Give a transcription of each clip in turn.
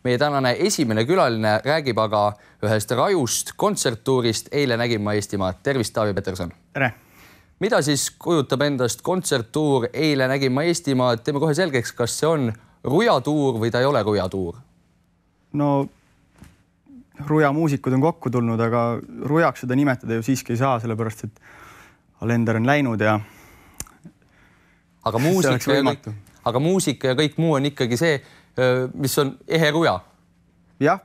Meie tänane esimene külaline räägib aga ühest rajust kontserttuurist. Eile nägin ma Eestimaad. Tervist, Taavi Peterson. Tere! Mida siis kujutab endast kontserttuur? Eile nägin ma Eestimaad. Teeme kohe selgeks, kas see on rujatuur või ta ei ole rujatuur? No, ruja muusikud on kokku tulnud, aga rujaks seda nimetada ju siiski ei saa, sellepärast et Alender on läinud ja aga muusika ja kõik muu on ikkagi see, mis on ehe ruja. Jah,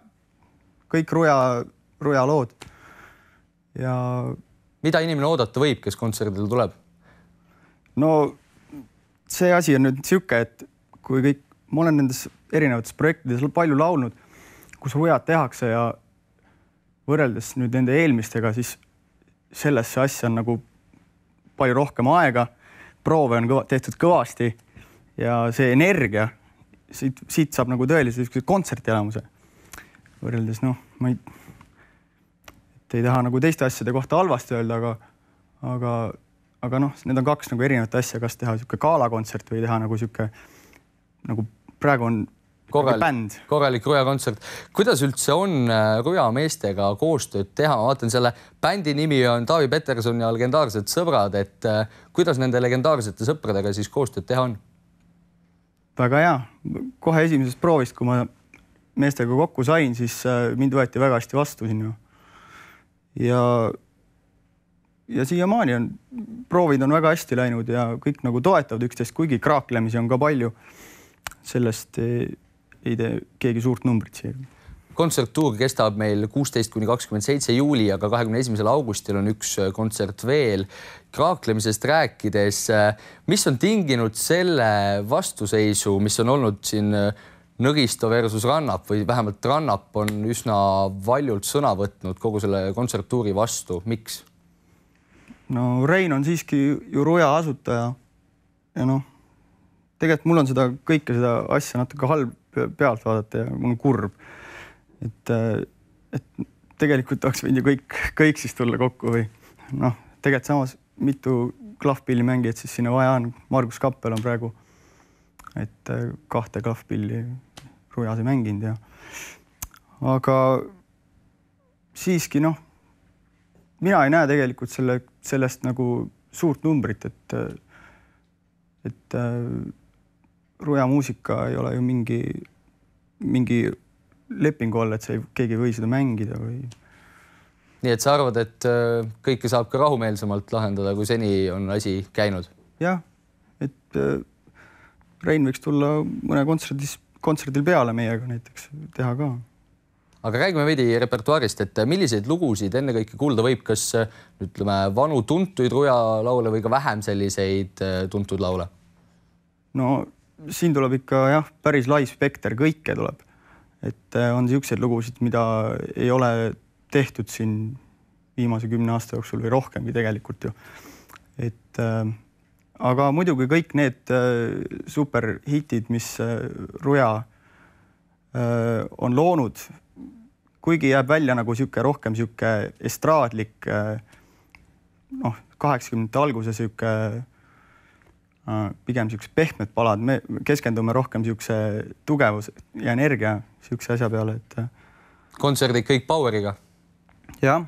kõik ruja lood. Ja mida inimene oodata võib, kes kontserdil tuleb? No see asi on nüüd siuke, et kui kõik, ma olen nendes erinevates projektides palju laulnud, kus rujad tehakse ja võrreldes nüüd nende eelmistega, siis sellesse asja on nagu palju rohkem aega, proove on tehtud kõvasti ja see energia, siit saab nagu tõeliselt kontsertielamuse. Võrreldes, ma ei taha nagu teiste asjade kohta halvasti öelda, aga need on kaks nagu erinevat asja, kas teha siuke gaalakontsert või teha nagu praegu on korralik rujakontsert. Kuidas üldse on rujameestega koostööd teha? Ma vaatan, selle bändi nimi on Taavi Peterson ja legendaarsed sõbrad, et kuidas nende legendaarsete sõpradega siis koostööd teha on? Väga hea. Kohe esimesest proovist, kui ma meestega kokku sain, siis mind võeti väga hästi vastu sinna. Ja siiamaani on, proovid on väga hästi läinud ja kõik nagu toetavad üksteist, kuigi kraaklemisi on ka palju. Sellest ei tee keegi suurt numbrit siia. Kontserttuur kestab meil 16–27 juuli, aga 21. augustil on üks kontsert veel. Kraaklemisest rääkides, mis on tinginud selle vastuseisu, mis on olnud siin Nõgisto versus Rannap või vähemalt Rannap on üsna valjult sõna võtnud kogu selle kontserttuuri vastu. Miks? No Rein on siiski ju ruja asutaja ja tegelikult mul on kõike seda asja natuke halb pealt vaadata ja mul on kurb. Et tegelikult tahaks võinud ju kõik siis tulla kokku või tegelikult samas mitu klahvpilli mängijat siis sinna vaja on. Margus Kappel on praegu, et 2 klahvpilli rujas ei mänginud ja aga siiski mina ei näe tegelikult sellest nagu suurt numbrit, et ruja muusika ei ole ju mingi lepingu all, et keegi ei või seda mängida või. Nii et sa arvad, et kõike saab ka rahumeelsemalt lahendada, kui seni on asi käinud? Jah, et Rein võiks tulla mõne kontserdil peale meiega näiteks teha ka. Aga räägime veidi repertuaarist, et milliseid lugusid enne kõike kuulda võib, kas ütleme vanu tuntuid rujalaule või ka vähem selliseid tuntud laule? No siin tuleb ikka päris lai spekter, kõike tuleb. Et on siukseid lugusid, mida ei ole tehtud siin viimase 10 aasta jooksul või rohkemgi tegelikult ju. Et aga muidugi kõik need superhitid, mis ruja on loonud, kuigi jääb välja nagu rohkem estraadlik 80. alguse pigem pehmed palad. Me keskendume rohkem tugevus ja energia asja peale. Kontserdid kõik power'iga? Jah,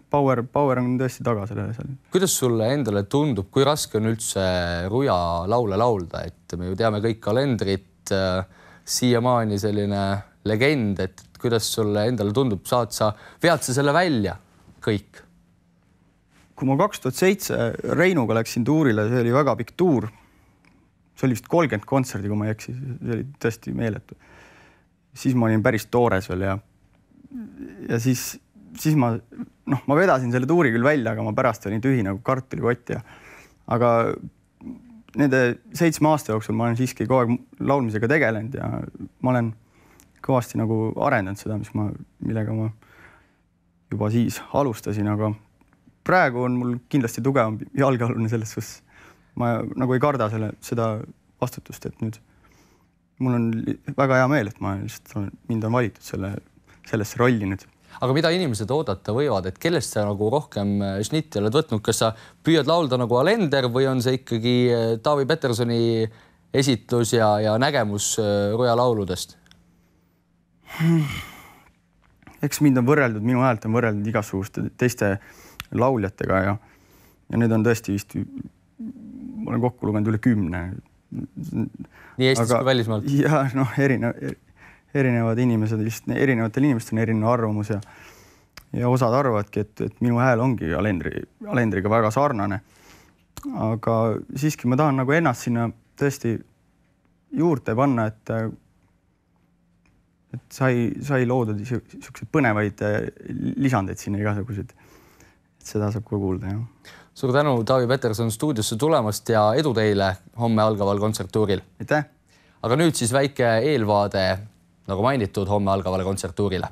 power on tõesti taga sellele. Kuidas sulle endale tundub, kui raske on üldse ruja laule laulda? Et me ju teame kõik kalendrit, siiamaani selline legend, et kuidas sulle endale tundub, vead sa selle välja kõik? Kui ma 2007 Reinuga läksin tuurile, see oli väga pikk tuur. See oli vist 30 kontserdi, kui ma ei eksi. See oli tõesti meeletu. Siis ma olin päris toores veel ja siis ma vedasin selle tuuri küll välja, aga ma pärast olin tühi nagu kartulikott. Aga nende 7 aasta jooksul ma olen siiski kogu aeg laulmisega tegelenud ja ma olen kõvasti nagu arendanud seda, millega ma juba siis alustasin, aga praegu on mul kindlasti tugevam jalgealune selles suhtes. Ma nagu ei karda seda vastutust, et nüüd mul on väga hea meel, et mind on valitud sellesse rolli nüüd. Aga mida inimesed oodata võivad, et kellest sa nagu rohkem šnitti oled võtnud? Kas sa püüad laulda nagu Alender või on see ikkagi Taavi Petersoni esitlus ja nägemus ruja lauludest? Eks mind on võrreldud, minu häält on võrreldud igasuguste teiste lauljatega ja need on tõesti vist, ma olen kokku lugenud üle 10. Nii Eestis kui välismaalt? Ja erinevad inimesed, erinevatel inimestel on erinev arvamus ja osad arvavadki, et minu hääl ongi Alendriga väga sarnane. Aga siiski ma tahan nagu ennast sinna tõesti juurde panna, et sai loodud selliseid põnevaid lisandeid sinna igasuguseid. Seda saab ka kuulda, jah. Suur tänu, Taavi Peterson stuudiosse tulemast ja edu teile homme algaval kontserttuuril. Aitäh! Aga nüüd siis väike eelvaade, nagu mainitud, homme algavale kontserttuurile.